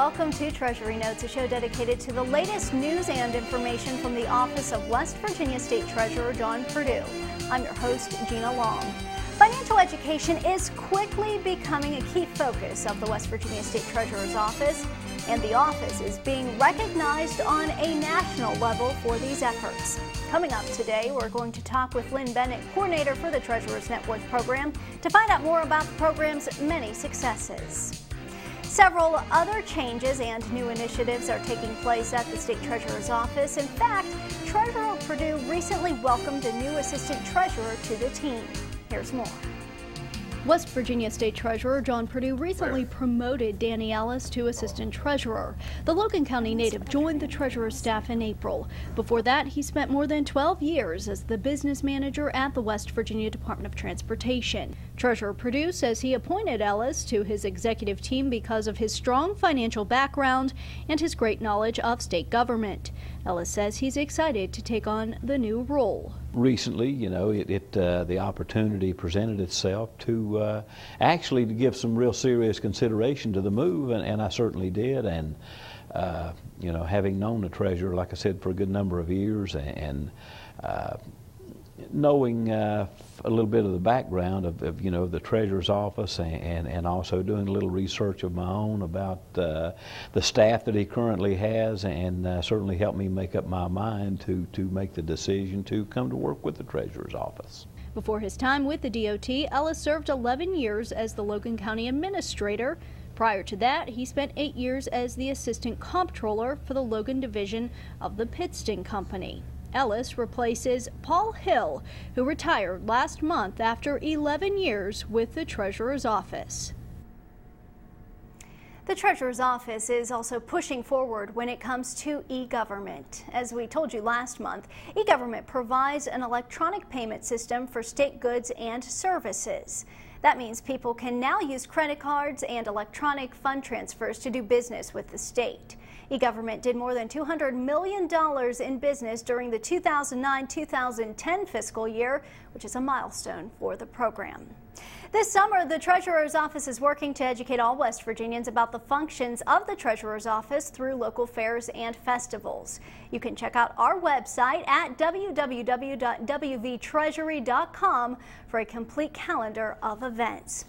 welcome to Treasury Notes, a show dedicated to the latest news and information from the office of West Virginia State Treasurer John Perdue. I'm your host, Gina Long. Financial education is quickly becoming a key focus of the West Virginia State Treasurer's office, and the office is being recognized on a national level for these efforts. Coming up today, we're going to talk with Lynn, Bennett, coordinator for the Treasurer's NetWorth program, to find out more about the program's many successes. Several other changes and new initiatives are taking place at the State Treasurer's office. In fact, Treasurer Perdue recently welcomed a new assistant treasurer to the team. Here's more. West Virginia State Treasurer John Perdue recently promoted Danny Ellis to Assistant Treasurer. The Logan County native joined the Treasurer's staff in April. Before that, he spent more than 12 years as the business manager at the West Virginia Department of Transportation. Treasurer Perdue says he appointed Ellis to his executive team because of his strong financial background and his great knowledge of state government. Ellis says he's excited to take on the new role. Recently, the opportunity presented itself to actually to give some real serious consideration to the move, and I certainly did. And having known the treasurer, like I said, for a good number of years, and knowing a little bit of the background of the treasurer's office, and also doing a little research of my own about the staff that he currently has, and certainly helped me make up my mind to make the decision to come to work with the treasurer's office. Before his time with the DOT, Ellis served 11 years as the Logan County Administrator. Prior to that, he spent 8 years as the Assistant Comptroller for the Logan Division of the Pittston Company. Ellis replaces Paul Hill, who retired last month after 11 years with the Treasurer's office. The Treasurer's office is also pushing forward when it comes to e-government. As we told you last month, e-government provides an electronic payment system for state goods and services. That means people can now use credit cards and electronic fund transfers to do business with the state. E-government did more than $200 million in business during the 2009-2010 fiscal year, which is a milestone for the program. This summer, the Treasurer's office is working to educate all West Virginians about the functions of the Treasurer's office through local fairs and festivals. You can check out our website at www.wvtreasury.com for a complete calendar of events.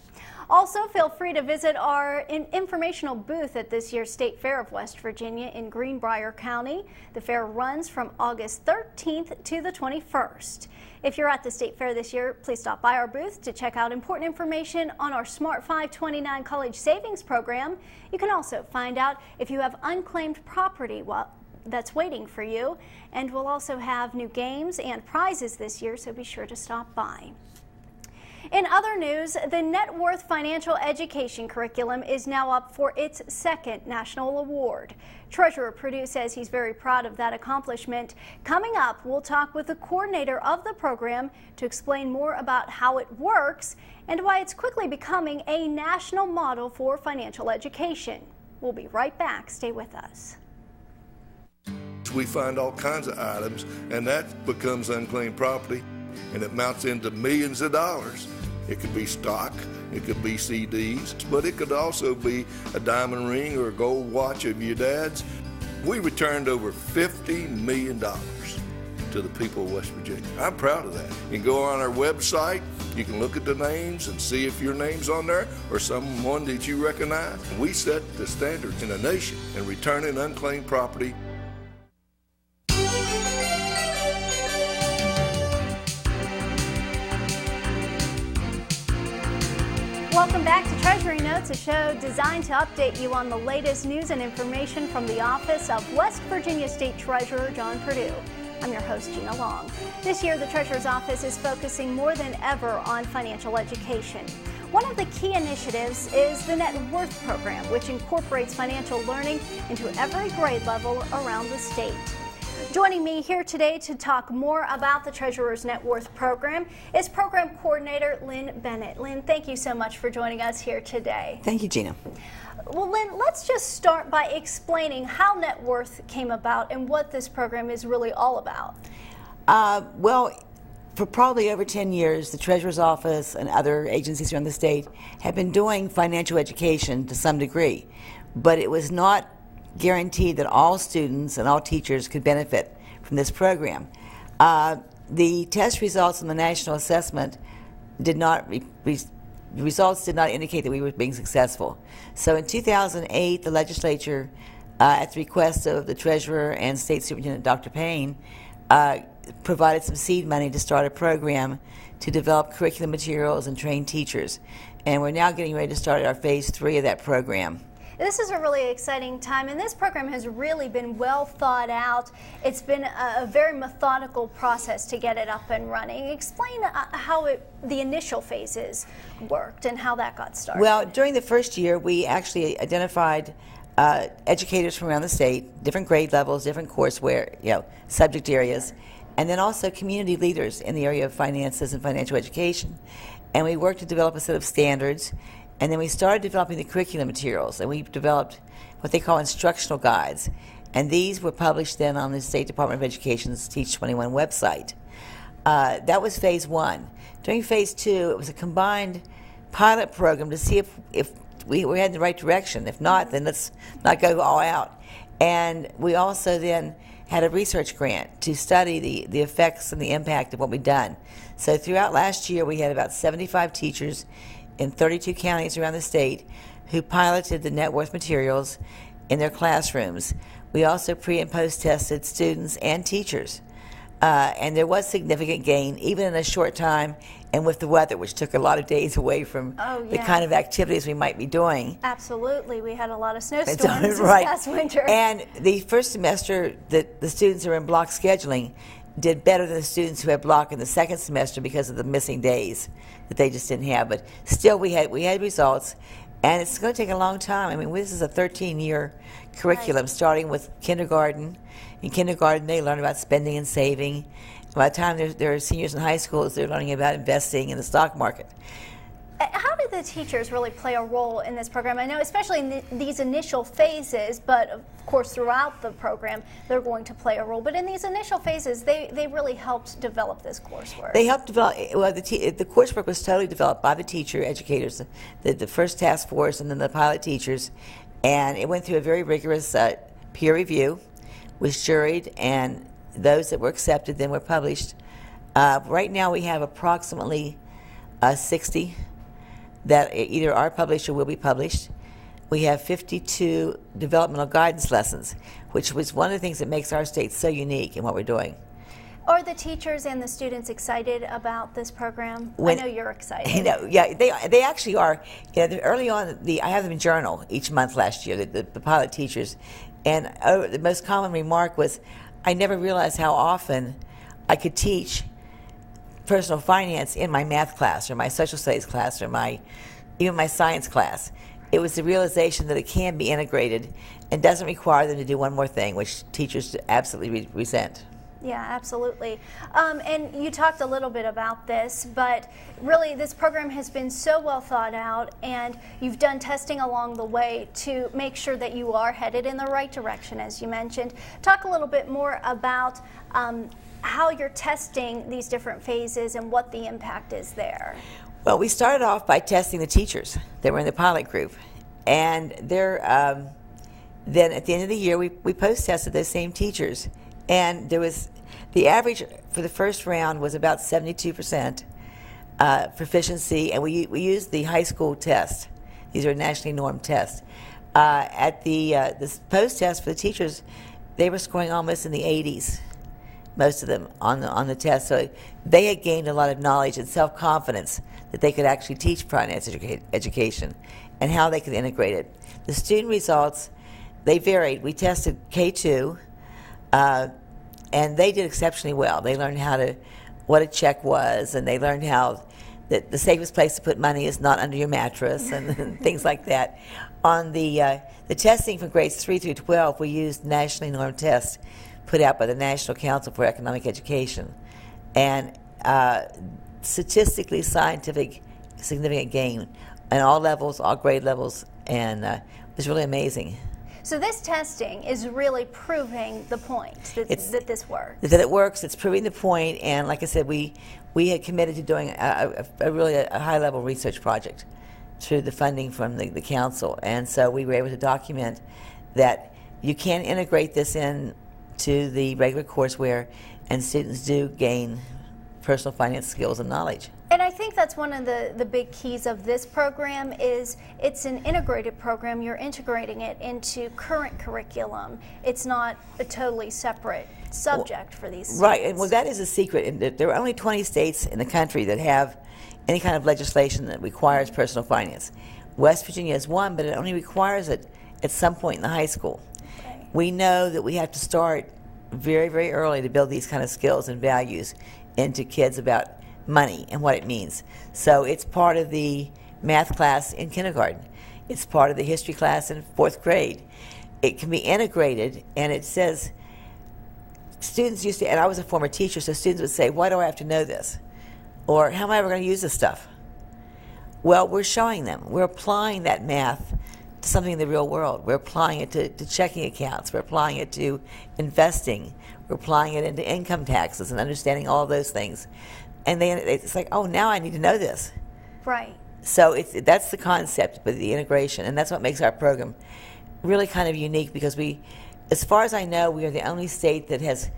Also, feel free to visit our informational booth at this year's State Fair of West Virginia in Greenbrier County. The fair runs from August 13th to the 21st. If you're at the State Fair this year, please stop by our booth to check out important information on our Smart 529 College Savings Program. You can also find out if you have unclaimed property that's waiting for you. And we'll also have new games and prizes this year, so be sure to stop by. In other news, the NetWorth financial education curriculum is now up for its second national award. Treasurer Perdue says he's very proud of that accomplishment. Coming up, we'll talk with the coordinator of the program to explain more about how it works and why it's quickly becoming a national model for financial education. We'll be right back. Stay with us. We find all kinds of items, and that becomes unclaimed property, and it mounts into millions of dollars. It could be stock, it could be CDs, but it could also be a diamond ring or a gold watch of your dad's. We returned over $50 million to the people of West Virginia. I'm proud of that. You can go on our website, you can look at the names and see if your name's on there or someone that you recognize. We set the standards in the nation in returning unclaimed property. Welcome back to Treasury Notes, a show designed to update you on the latest news and information from the office of West Virginia State Treasurer John Perdue. I'm your host, Gina Long. This year, the Treasurer's office is focusing more than ever on financial education. One of the key initiatives is the NetWorth program, which incorporates financial learning into every grade level around the state. Joining me here today to talk more about the Treasurer's NetWorth program is Program Coordinator Lynn Bennett. Lynn, thank you so much for joining us here today. Thank you, Gina. Well, Lynn, let's just start by explaining how NetWorth came about and what this program is really all about. For probably over 10 years, the Treasurer's Office and other agencies around the state have been doing financial education to some degree. but it was not guaranteed that all students and all teachers could benefit from this program. The test results in the national assessment did not the results did not indicate that we were being successful. So in 2008, the legislature, at the request of the treasurer and state superintendent Dr. Payne, provided some seed money to start a program to develop curriculum materials and train teachers. And we're now getting ready to start our phase 3 of that program. This is a really exciting time, and this program has really been well thought out. It's been a very methodical process to get it up and running. Explain how the initial phases worked and how that got started. Well, during the first year, we actually identified educators from around the state, different grade levels, different courseware, subject areas, and then also community leaders in the area of finances and financial education. And we worked to develop a set of standards. And then we started developing the curriculum materials, and we developed what they call instructional guides. And these were published then on the State Department of Education's Teach 21 website. That was phase 1. During phase 2, it was a combined pilot program to see if we were heading in the right direction. If not, then let's not go all out. And we also then had a research grant to study the effects and the impact of what we'd done. So throughout last year, we had about 75 teachers in 32 counties around the state who piloted the NetWorth materials in their classrooms. We also pre- and post-tested students and teachers. And there was significant gain, even in a short time, and with the weather, which took a lot of days away from the kind of activities we might be doing. Absolutely. We had a lot of snowstorms this right. past winter. And the first semester that the students who are in block scheduling did better than the students who had block in the second semester because of the missing days that they just didn't have. But still, we had results, and it's going to take a long time. I mean, this is a 13-year curriculum, right, starting with kindergarten. In kindergarten, they learn about spending and saving. By the time they're seniors in high schools, they're learning about investing in the stock market. How do the teachers really play a role in this program? I know especially in these initial phases, but of course throughout the program they're going to play a role. But in these initial phases, they really helped develop this coursework. They helped develop, well, the coursework was totally developed by the teacher educators, the first task force and then the pilot teachers. And it went through a very rigorous peer review, was juried, and those that were accepted then were published. Right now we have approximately 60 that either are published or will be published. We have 52 developmental guidance lessons, which was one of the things that makes our state so unique in what we're doing. Are the teachers and the students excited about this program? I know you're excited. Yeah, they actually are. Early on, I have them in journal each month last year, the pilot teachers, and the most common remark was, I never realized how often I could teach personal finance in my math class or my social studies class or even my science class. It was the realization that it can be integrated and doesn't require them to do one more thing, which teachers absolutely resent. Yeah, absolutely. And you talked a little bit about this, but really this program has been so well thought out, and you've done testing along the way to make sure that you are headed in the right direction, as you mentioned. Talk a little bit more about how you're testing these different phases and what the impact is there. Well, we started off by testing the teachers that were in the pilot group, and then at the end of the year we post-tested those same teachers, and there was the average for the first round was about 72% proficiency, and we used the high school test. These are nationally normed tests. At this post-test for the teachers, they were scoring almost in the 80s. Most of them on the test, so they had gained a lot of knowledge and self-confidence that they could actually teach finance education and how they could integrate it. The student results, they varied. We tested K2, and they did exceptionally well. They learned what a check was, and they learned how the safest place to put money is not under your mattress and things like that. On the testing for grades 3 through 12, we used nationally normed tests put out by the National Council for Economic Education, and statistically significant gain on all levels, all grade levels, and it was really amazing. So this testing is really proving the point that this works. That it works. It's proving the point, and like I said, we had committed to doing a really high-level research project through the funding from the council. And so we were able to document that you can integrate this in to the regular courseware, and students do gain personal finance skills and knowledge. And I think that's one of the big keys of this program is it's an integrated program. You're integrating it into current curriculum. It's not a totally separate subject for these students. Right, and well, that is a secret. And there are only 20 states in the country that have any kind of legislation that requires personal finance. West Virginia is one, but it only requires it at some point in the high school. Right. We know that we have to start very, very early to build these kind of skills and values into kids about money and what it means. So it's part of the math class in kindergarten. It's part of the history class in 4th grade. It can be integrated, and it says, students used to, and I was a former teacher, so students would say, why do I have to know this? Or how am I ever going to use this stuff? Well, we're showing them. We're applying that math to something in the real world. We're applying it to checking accounts. We're applying it to investing. We're applying it into income taxes and understanding all of those things. And it's like, oh, now I need to know this. Right. So that's the concept, but the integration, and that's what makes our program really kind of unique, because we, as far as I know, we are the only state that has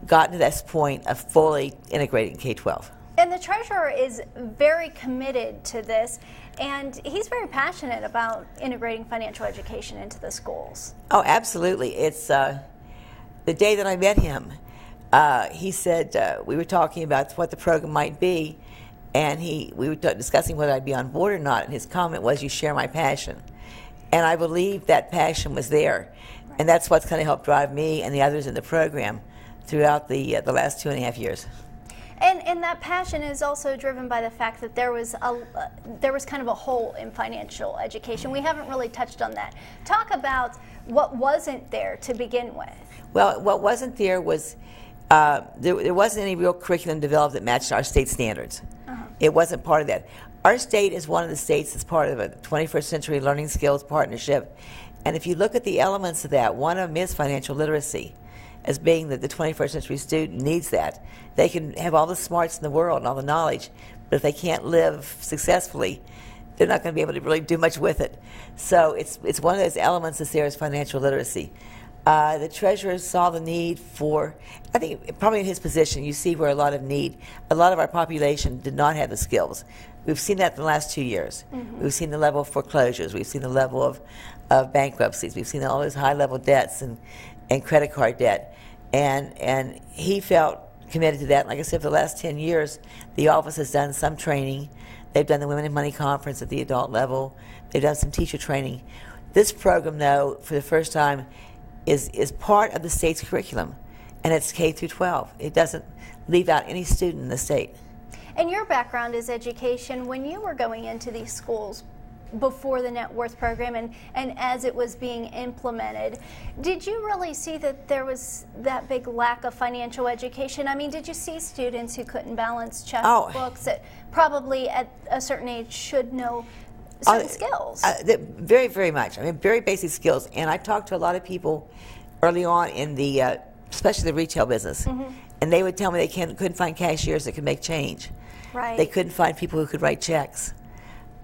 gotten to this point of fully integrating K-12. And the treasurer is very committed to this, and he's very passionate about integrating financial education into the schools. Oh, absolutely. It's the day that I met him, he said, we were talking about what the program might be, and we were discussing whether I'd be on board or not, and his comment was, you share my passion. And I believe that passion was there. Right. And that's what's going to help drive me and the others in the program throughout the last 2.5 years. And that passion is also driven by the fact that there was kind of a hole in financial education. We haven't really touched on that. Talk about what wasn't there to begin with. Well, what wasn't there was there wasn't any real curriculum developed that matched our state standards. It wasn't part of that. Our state is one of the states that's part of a 21st Century Learning Skills Partnership. And if you look at the elements of that, one of them is financial literacy, as being that the 21st century student needs that. They can have all the smarts in the world and all the knowledge, but if they can't live successfully, they're not going to be able to really do much with it. So it's one of those elements that's there is financial literacy. The treasurer saw the need for, I think probably in his position, you see where a lot of our population did not have the skills. We've seen that in the last 2 years. Mm-hmm. We've seen the level of foreclosures. We've seen the level of bankruptcies. We've seen all those high-level debts and credit card debt. And he felt committed to that. Like I said, for the last 10 years, the office has done some training. They've done the Women in Money Conference at the adult level. They've done some teacher training. This program, though, for the first time, is part of the state's curriculum, and it's K through 12. It doesn't leave out any student in the state. And your background is education. When you were going into these schools before the NetWorth program and as it was being implemented, did you really see that there was that big lack of financial education? I mean, did you see students who couldn't balance checkbooks that probably at a certain age should know certain skills? Very, very much. I mean, very basic skills. And I talked to a lot of people early on in the, especially the retail business, and they would tell me they couldn't find cashiers that could make change. Right. They couldn't find people who could write checks.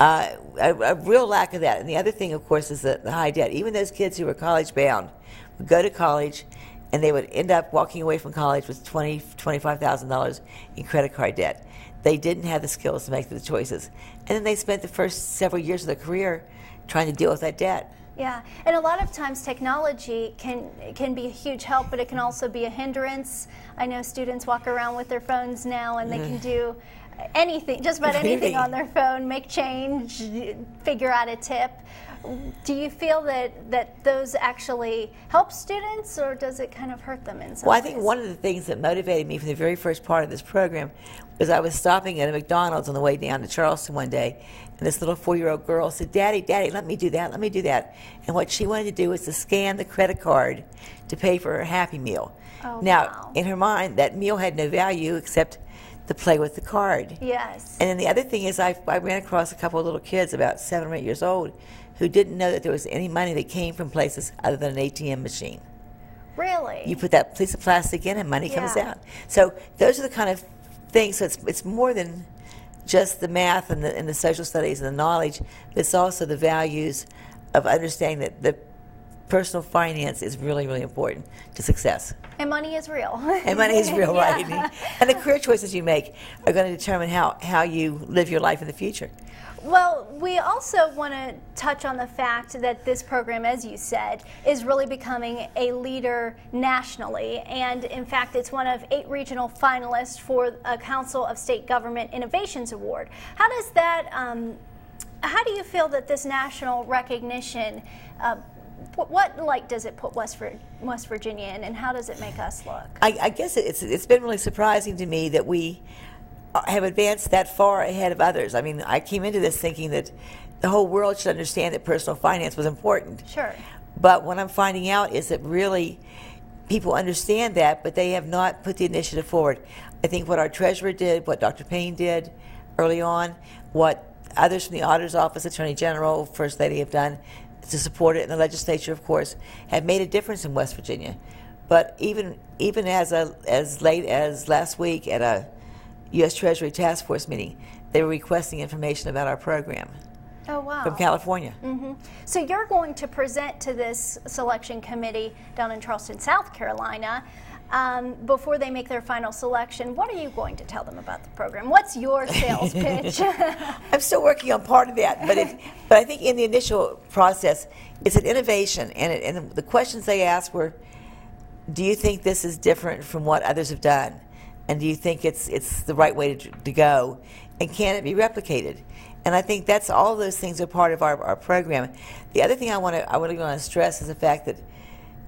A real lack of that. And the other thing, of course, is the high debt. Even those kids who were college-bound would go to college, and they would end up walking away from college with $20,000, $25,000 in credit card debt. They didn't have the skills to make the choices. And then they spent the first several years of their career trying to deal with that debt. Yeah, and a lot of times technology can be a huge help, but it can also be a hindrance. I know students walk around with their phones now, and they can do anything, just about anything on their phone, make change, figure out a tip. Do you feel that those actually help students, or does it kind of hurt them in some ways? I think one of the things that motivated me from the very first part of this program was I was stopping at a McDonald's on the way down to Charleston one day, and this little 4-year-old girl said, Daddy, let me do that, let me do that. And what she wanted to do was to scan the credit card to pay for her Happy Meal. Oh, now, wow. In her mind, that meal had no value except to play with the card. Yes. And then the other thing is I ran across a couple of little kids about 7 or 8 years old who didn't know that there was any money that came from places other than an ATM machine. Really? You put that piece of plastic in and money comes out. So those are the kind of things. So it's more than just the math and the social studies and the knowledge, but it's also the values of understanding that the personal finance is really, really important to success. And money is real. And money is real, Yeah. right? And the career choices you make are going to determine how you live your life in the future. Well, we also want to touch on the fact that this program, as you said, is really becoming a leader nationally. And in fact, it's one of 8 regional finalists for a Council of State Government Innovations Award. How does that, how do you feel that this national recognition, what light does it put West Virginia in, and how does it make us look? I guess it's been really surprising to me that we have advanced that far ahead of others. I mean, I came into this thinking that the whole world should understand that personal finance was important. Sure. But what I'm finding out is that really people understand that, but they have not put the initiative forward. I think what our treasurer did, what Dr. Payne did early on, what others from the Auditor's Office, Attorney General, First Lady have done to support it, and the legislature, of course, have made a difference in West Virginia. But even as late as last week at a U.S. Treasury Task Force meeting, they were requesting information about our program. Oh, wow. From California. Mm-hmm. So you're going to present to this selection committee down in Charleston, South Carolina, before they make their final selection. What are you going to tell them about the program? What's your sales pitch? I'm still working on part of that, but I think in the initial process, it's an innovation, and the questions they asked were, do you think this is different from what others have done? And do you think it's the right way to go? And can it be replicated? And I think that's all those things are part of our program. The other thing I really want to stress is the fact that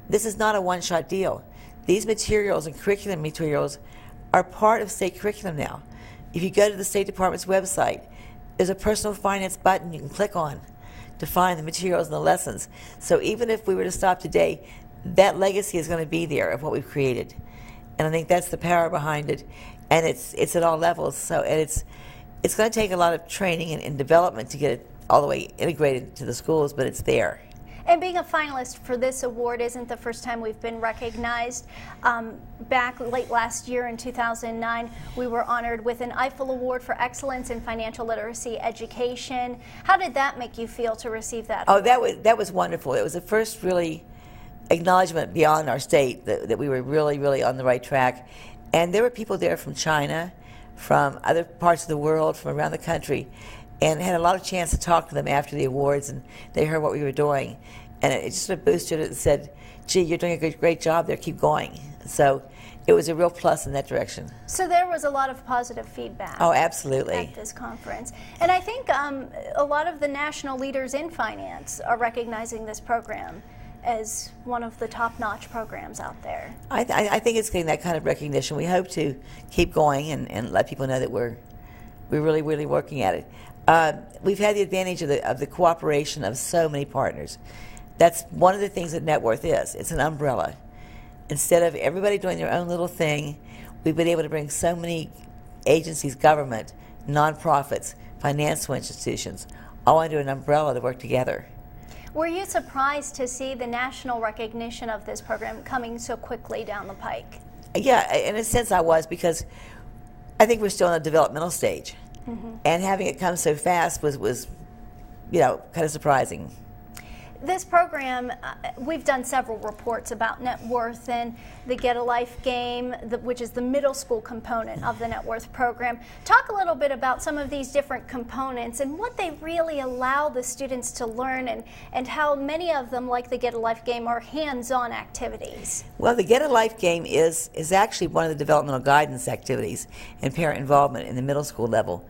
this is not a one-shot deal. These materials and curriculum materials are part of state curriculum now. If you go to the State Department's website, there's a personal finance button you can click on to find the materials and the lessons. So even if we were to stop today, that legacy is going to be there of what we've created. And I think that's the power behind it, and it's at all levels. So and it's going to take a lot of training and development to get it all the way integrated to the schools, but it's there. And being a finalist for this award isn't the first time we've been recognized. Back late last year in 2009, we were honored with an Eiffel Award for Excellence in Financial Literacy Education. How did that make you feel to receive that award? Oh, that was wonderful. It was the first really acknowledgement beyond our state that we were really, really on the right track. And there were people there from China, from other parts of the world, from around the country, and had a lot of chance to talk to them after the awards, and they heard what we were doing. And it just sort of boosted it and said, gee, you're doing a great job there, keep going. So it was a real plus in that direction. So there was a lot of positive feedback. Oh, absolutely. At this conference. And I think a lot of the national leaders in finance are recognizing this program as one of the top-notch programs out there. I think it's getting that kind of recognition. We hope to keep going and let people know that we're really, really working at it. We've had the advantage of the cooperation of so many partners. That's one of the things that NetWorth is. It's an umbrella. Instead of everybody doing their own little thing, we've been able to bring so many agencies, government, nonprofits, financial institutions, all under an umbrella to work together. Were you surprised to see the national recognition of this program coming so quickly down the pike? Yeah, in a sense I was, because I think we're still in a developmental stage. Mm-hmm. And having it come so fast was kind of surprising. This program, we've done several reports about NetWorth and the Get a Life game, which is the middle school component of the NetWorth program. Talk a little bit about some of these different components and what they really allow the students to learn, and how many of them, like the Get a Life game, are hands-on activities. Well, the Get a Life game is actually one of the developmental guidance activities and parent involvement in the middle school level.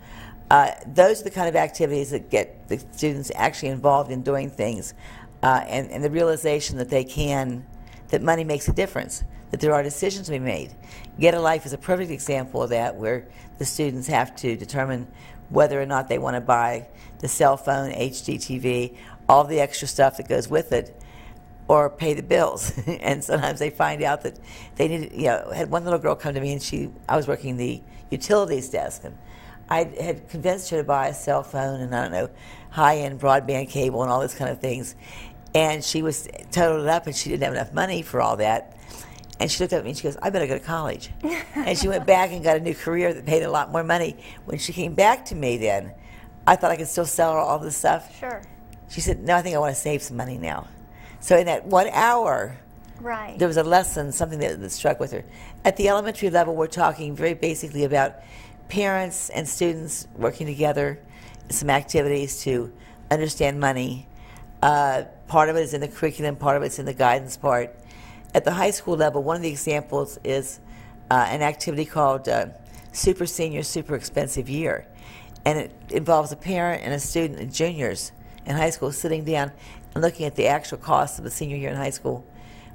Those are the kind of activities that get the students actually involved in doing things. And the realization that money makes a difference, that there are decisions to be made. Get a Life is a perfect example of that, where the students have to determine whether or not they want to buy the cell phone, HDTV, all the extra stuff that goes with it, or pay the bills. And sometimes they find out that they need, had one little girl come to me, and I was working the utilities desk, and I had convinced her to buy a cell phone and, high-end broadband cable and all this kind of things. And she was totaled up, and she didn't have enough money for all that. And she looked at me and she goes, I better go to college. And she went back and got a new career that paid a lot more money. When she came back to me then, I thought I could still sell her all this stuff. Sure. She said, no, I think I want to save some money now. So in that 1 hour, right, there was a lesson, something that struck with her. At the elementary level, we're talking very basically about parents and students working together, some activities to understand money. Part of it is in the curriculum, part of it's in the guidance part. At the high school level, one of the examples is an activity called Super Senior, Super Expensive Year. And it involves a parent and a student and juniors in high school sitting down and looking at the actual cost of the senior year in high school,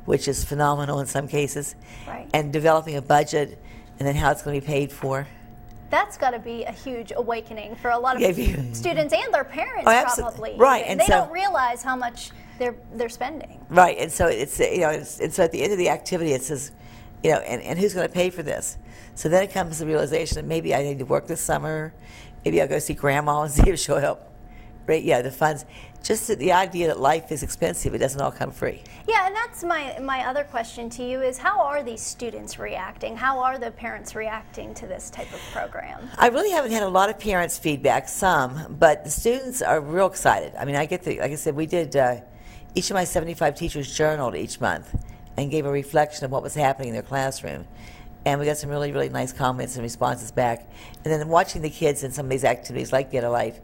which is phenomenal in some cases, right, and developing a budget and then how it's going to be paid for. That's got to be a huge awakening for a lot of students and their parents, probably. Right, and they don't realize how much they're spending. Right, and so it's and so at the end of the activity it says, and who's going to pay for this? So then it comes to the realization that maybe I need to work this summer, maybe I'll go see Grandma and see if she'll help. Right, the funds. Just the idea that life is expensive, it doesn't all come free. Yeah, and that's my other question to you is how are these students reacting? How are the parents reacting to this type of program? I really haven't had a lot of parents' feedback, some, but the students are real excited. I mean, like I said, we did, each of my 75 teachers journaled each month and gave a reflection of what was happening in their classroom. And we got some really, really nice comments and responses back. And then watching the kids in some of these activities like Get a Life,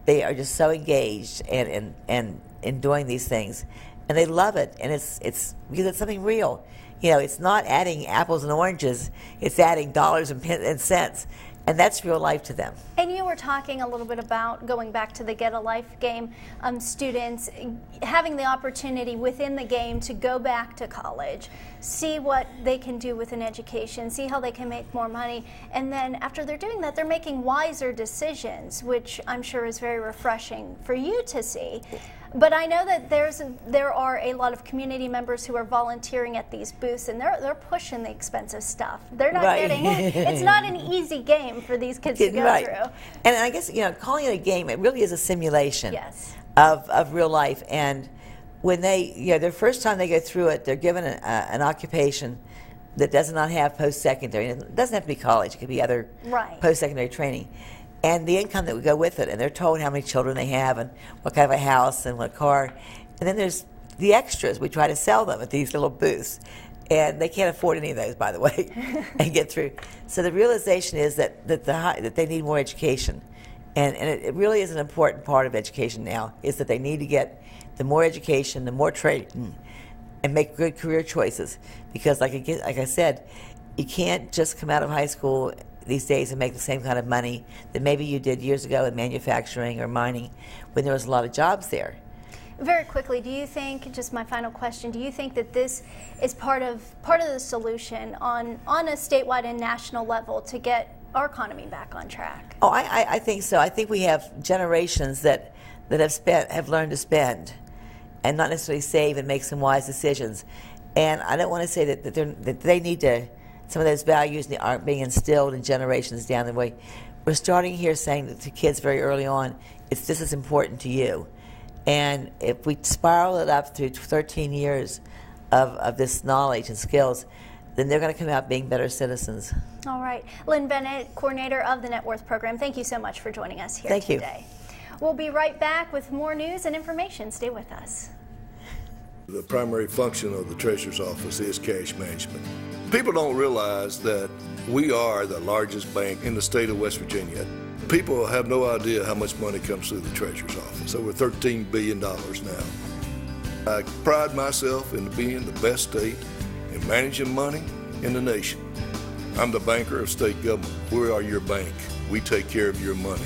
they are just so engaged and in doing these things, and they love it. And it's because it's something real. It's not adding apples and oranges; it's adding dollars and cents, and that's real life to them. And you were talking a little bit about going back to the Get a Life game, students having the opportunity within the game to go back to college, see what they can do with an education, see how they can make more money, and then after they're doing that, they're making wiser decisions, which I'm sure is very refreshing for you to see. But I know that there are a lot of community members who are volunteering at these booths, and they're pushing the expensive stuff. They're not getting it. It's not an easy game for these kids to go through. And I guess calling it a game, it really is a simulation of real life. And when they their first time they go through it, they're given an occupation that does not have post-secondary. It doesn't have to be college; it could be other post-secondary training. And the income that would go with it, and they're told how many children they have and what kind of a house and what car. And then there's the extras. We try to sell them at these little booths, and they can't afford any of those, by the way, and get through. So the realization is that they need more education, and it really is an important part of education now, is that they need to get the more education, the more training, and make good career choices. Because like I said, you can't just come out of high school these days and make the same kind of money that maybe you did years ago in manufacturing or mining when there was a lot of jobs there. Very quickly, do you think, just my final question, do you think that this is part of the solution on a statewide and national level to get our economy back on track? Oh, I think so. I think we have generations that have learned to spend and not necessarily save and make some wise decisions. And I don't want to say that they need to, some of those values aren't being instilled in generations down the way. We're starting here saying to kids very early on, this is important to you. And if we spiral it up through 13 years of this knowledge and skills, then they're going to come out being better citizens. All right. Lynn Bennett, coordinator of the NetWorth program, thank you so much for joining us here today. Thank you. We'll be right back with more news and information. Stay with us. The primary function of the Treasurer's Office is cash management. People don't realize that we are the largest bank in the state of West Virginia. People have no idea how much money comes through the Treasurer's Office, over $13 billion now. I pride myself in being the best state in managing money in the nation. I'm the banker of state government. We are your bank. We take care of your money.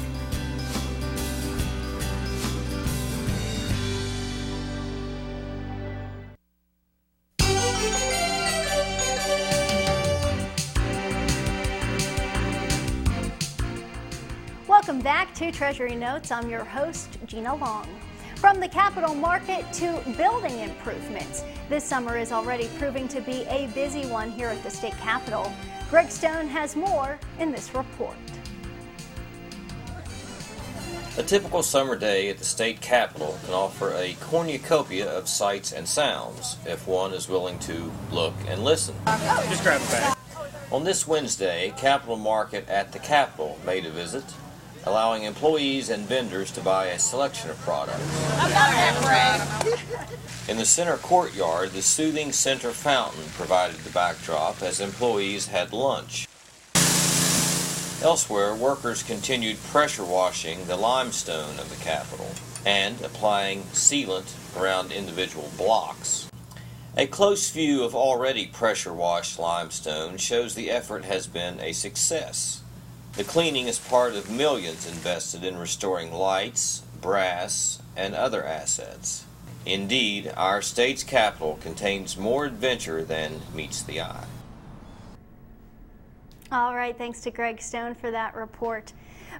Welcome back to Treasury Notes. I'm your host, Gina Long. From the capital market to building improvements, this summer is already proving to be a busy one here at the state capitol. Greg Stone has more in this report. A typical summer day at the state capitol can offer a cornucopia of sights and sounds if one is willing to look and listen. Just grab a bag. On this Wednesday, Capitol Market at the Capitol made a visit, allowing employees and vendors to buy a selection of products. In the center courtyard, the soothing center fountain provided the backdrop as employees had lunch. Elsewhere, workers continued pressure washing the limestone of the Capitol and applying sealant around individual blocks. A close view of already pressure-washed limestone shows the effort has been a success. The cleaning is part of millions invested in restoring lights, brass, and other assets. Indeed, our state's capitol contains more adventure than meets the eye. All right, thanks to Greg Stone for that report.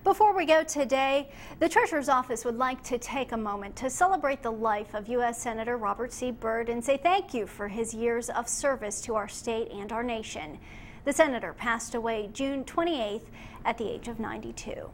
Before we go today, the Treasurer's Office would like to take a moment to celebrate the life of U.S. Senator Robert C. Byrd and say thank you for his years of service to our state and our nation. The senator passed away June 28th at the age of 92.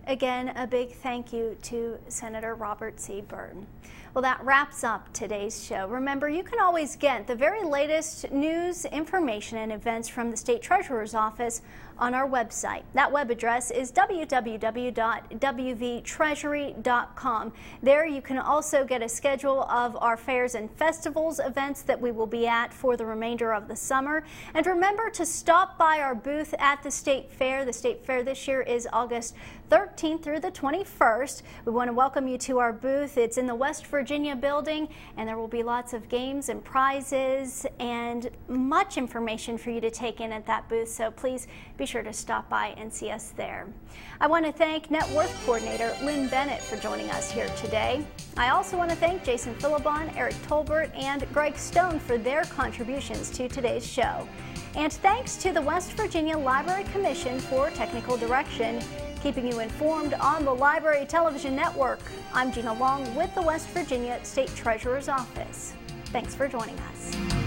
Again, a big thank you to Senator Robert C. Byrd. Well, that wraps up today's show. Remember, you can always get the very latest news, information, and events from the State Treasurer's Office on our website. That web address is www.wvtreasury.com. There you can also get a schedule of our fairs and festivals events that we will be at for the remainder of the summer. And remember to stop by our booth at the State Fair. The State Fair this year is August 13th through the 21st. We want to welcome you to our booth. It's in the West Virginia building, and there will be lots of games and prizes and much information for you to take in at that booth. So please be sure to stop by and see us there. I want to thank NetWorth coordinator Lynn Bennett for joining us here today. I also want to thank Jason Philibon, Eric Tolbert, and Greg Stone for their contributions to today's show. And thanks to the West Virginia Library Commission for technical direction, keeping you informed on the Library Television Network. I'm Gina Long with the West Virginia State Treasurer's Office. Thanks for joining us.